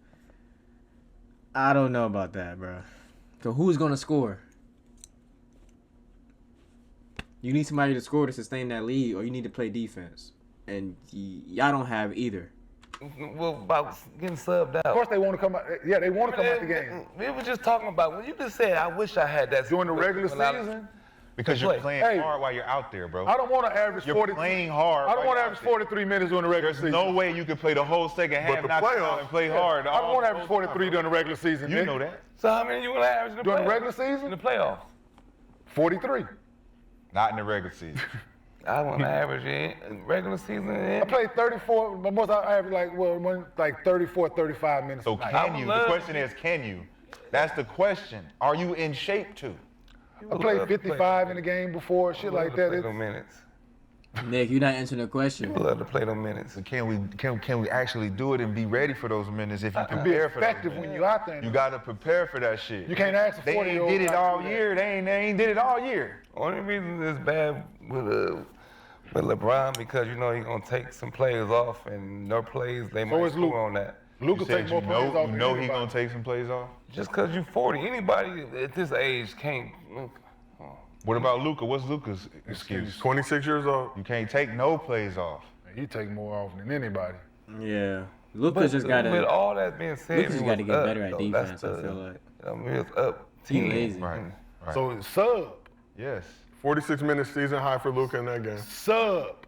I don't know about that, bro. So who's gonna score? You need somebody to score to sustain that lead, or you need to play defense, and y'all don't have either. Well, about getting subbed out. Of course they want to come out. Yeah, they want to come out the game. We were just talking about, when you just said, I wish I had that. During the regular when I- season, Because you're Play. playing Hey. hard while you're out there, bro. I don't want to average You're 40. playing hard. I don't while want to you're average out there. 43 minutes during the regular There's season. no way you can play the whole second half, the knock it playoffs- out, and play hard. I don't want to average 43 during the regular season. You nigga. know that. So how many you want to average in the During the playoffs? regular season? In the playoffs. 43. Not in the regular season. I want to average in regular season. I played 34, but most I average like 34, 35 minutes. So a night. can you? The love- question is, can you? That's the question. Are you in shape to? I played 55 in the game before, shit like that. Play It's, them minutes. Nick, you're not answering the question. We love to play them minutes. So can we actually do it and be ready for those minutes if you be prepare for those effective minutes? when you out there. You gotta prepare for that shit. You can't ask a They 40-year-old ain't did it not to all do that. year. They ain't did it all year. Only reason it's bad with LeBron, because you know he's gonna take some players off, and no plays they might is Luka. score on that. Luka You said take more you plays know, off you than know he anybody. gonna take some plays off. Just because you're 40, anybody at this age can't. What about Luka? What's Luka's excuse? 26 years old. You can't take no plays off. He take more off than anybody. Yeah. Lucas just got With to. all that being said, Lucas he just gotta was get up, better at though. defense, That's I feel like. I mean, it's up. He 10. lazy. Right. So it's sub. Yes. 46 minutes season high for Luka in that game. Sub.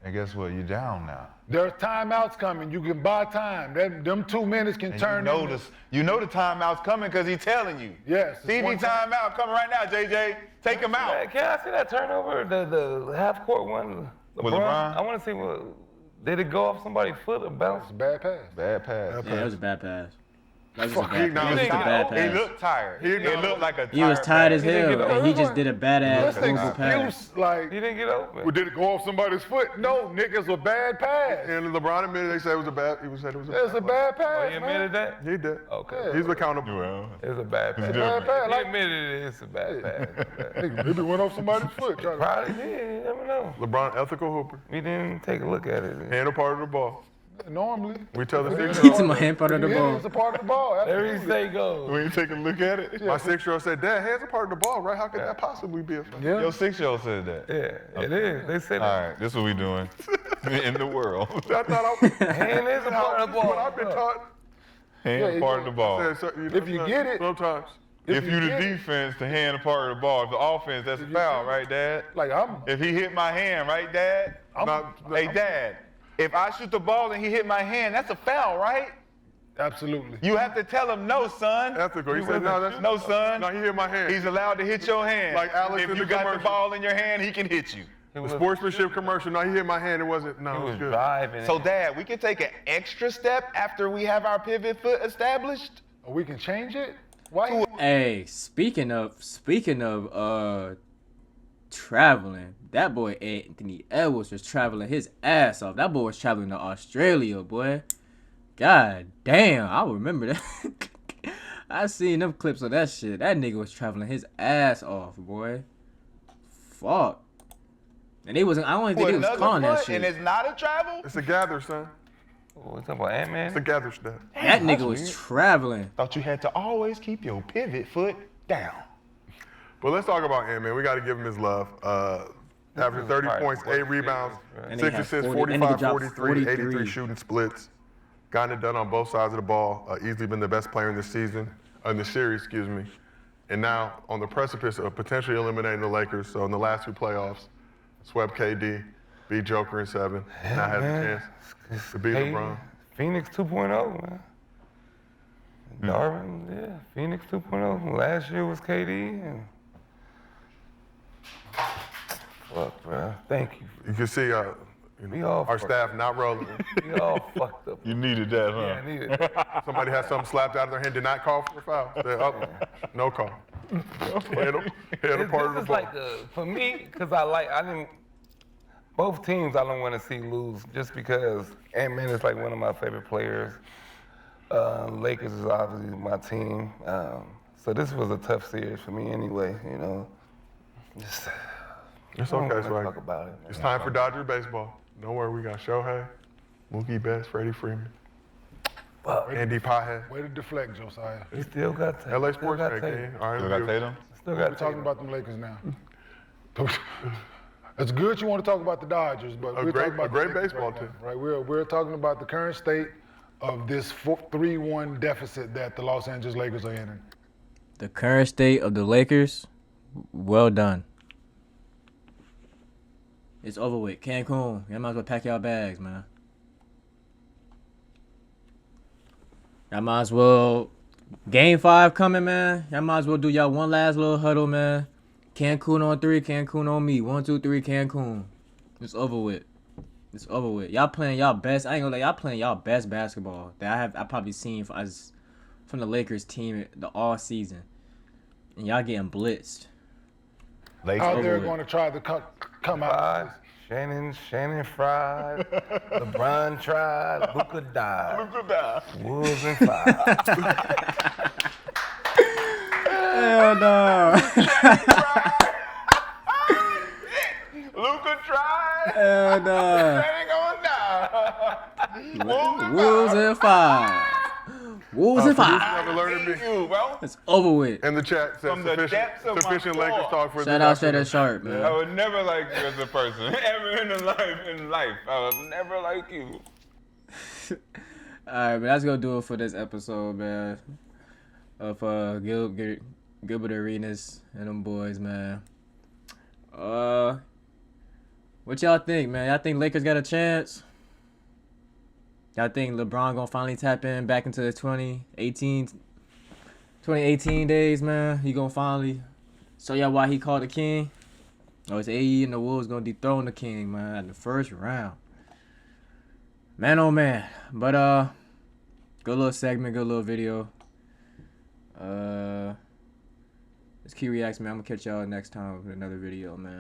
And guess what? You're down now. There's timeouts coming. You can buy time. Them 2 minutes can And turn into. you know the timeout's coming because he's telling you. Yes, it's TV one time. timeout coming right now, JJ. Take him out. Can I see that turnover? The half court one. With LeBron? I want to see what. Did it go off somebody's foot or bounce? It's a bad pass. Bad pass. Yeah, it was a bad pass. That was just a Fuck, bad, he that was just a bad He pass. looked tired. It looked like a tired He was tired as pass. didn't hell, get and he over. just did a badass This horrible pass. excuse, like, He didn't get open. well, did it go off somebody's foot? No, Nick, it's a bad pass. And LeBron admitted they said it was a bad. He said it was a It's a bad Oh, pass, you admitted man. that? He did. Okay. He's accountable. Well, It's a bad pass. It's a bad pass. He Like, admitted it's a bad pass. nigga, maybe went off somebody's foot. Try to- Probably did. You never know. LeBron, ethical hooper. We didn't take a look at it. Handle part of the ball. Normally. We tell the He 6-year-old. took my hand part of the Yeah, ball. it's a part of the ball. Every Absolutely. say goes. when you take a look at it, My 6-year-old said, Dad, hands are part of the ball, right? How could that possibly be a foul? Yeah. your 6-year-old said that. Yeah, it is. They said All that. right, this is what we doing in the world. I thought I Hand is a part of the what ball. I've been taught. Hand Yeah, part of the ball. Said, so, If you get it- Sometimes. If you the get it- defense, the hand a part of the ball. If the offense, that's a foul, right, Dad? Like, I'm If he hit my hand, right, Dad? Hey, Dad, if I shoot the ball and he hit my hand, that's a foul, right? absolutely. You have to tell him no, son. Ethical. He said, no, that's No, son. No, he hit my hand. He's allowed to hit your hand. Like Alex if in you the got the commercial. ball in your hand, he can hit you. He The was, sportsmanship commercial. No, he hit my hand. It wasn't. No, he it was was good. driving. So, it. Dad, we can take an extra step after we have our pivot foot established? We can change it? Why? Hey, speaking of traveling, that boy Anthony Edwards was traveling his ass off. That boy was traveling to Australia, boy. God damn, I remember that. I seen them clips of that shit. That nigga was traveling his ass off, boy. Fuck. And he wasn't. I don't even think With he was another calling that foot, shit. and it's not a travel? It's a gather, son. Oh, we talking about Ant-Man? It's a gather step. That nigga was traveling. Thought you had to always keep your pivot foot down. But let's talk about Ant-Man. We got to give him his love. After 30 Right. points, 8 rebounds, And he 6 had assists, 40 and he 45, dropped 43, 83 43. shooting splits. Gotten it done on both sides of the ball. Easily been the best player in the season, in the series, excuse me. And now on the precipice of potentially eliminating the Lakers. So in the last 2 playoffs, swept KD, beat Joker in 7. Now has a chance to beat Hey, LeBron. Phoenix 2.0, man. Darvin, yeah, Phoenix 2.0. Last year was KD. And fuck, bro. Thank you. You can see We all our fucked staff not rolling. We all fucked up. You needed that, huh? Yeah, I needed that. Somebody had something slapped out of their hand, did not call for a foul. Said, oh, no call. Hit a part of the This is ball. like, for me, because both teams I don't want to see lose just because Ant-Man is like one of my favorite players. Lakers is obviously my team. So this was a tough series for me anyway, you know. Just, It's I don't okay, wanna Swag. talk about it. It's time for Dodger baseball. Don't worry, we got Shohei, Mookie Betts, Freddie Freeman, Fuck. Andy Pajes. Way to deflect, Josiah. We still got Tatum. LA Still Sports got Day, Tatum. King. All right, Still got Tatum? Still We're got talking Tatum. about them Lakers now. It's good you want to talk about the Dodgers, but we're talking about a great the Lakers baseball right team. now, right? We're talking about the current state of this 3-1 deficit that the Los Angeles Lakers are in. The current state of the Lakers, well done. It's over with. Cancun, y'all might as well pack y'all bags, man. Y'all might as well. Game 5 coming, man. Y'all might as well do y'all one last little huddle, man. Cancun on 3, Cancun on me. 1, 2, 3, Cancun. It's over with. It's over with. Y'all playing y'all best. I ain't gonna lie, y'all playing y'all best basketball that I probably seen from the Lakers team the all season. And y'all getting blitzed. Lakers. Out there with. going to try to come out. Fried. Shannon fried. LeBron tried. Luka died. Wolves and five. Hell no. Luka tried. Hell no. Ain't gonna die. Wolves and 5. Wolves and 5. Never learned me. You, bro. It's over with. In the chat said From the depths of my sufficient soul. Lakers talk for Shout this out Shannon afternoon. Sharpe, man. I would never like you as a person. Ever in life. I would never like you. Alright, man, that's gonna do it for this episode, man. Of Gilbert Arenas and them boys, man. What y'all think, man? Y'all think Lakers got a chance? Y'all think LeBron gonna finally tap in back into the 2018 days, man? He gonna finally show y'all why he called the king? Or is AE and the Wolves gonna dethrone the king, man, in the first round? Man, oh man. But good little segment, good little video. It's Key Reacts, man. I'm gonna catch y'all next time with another video, man.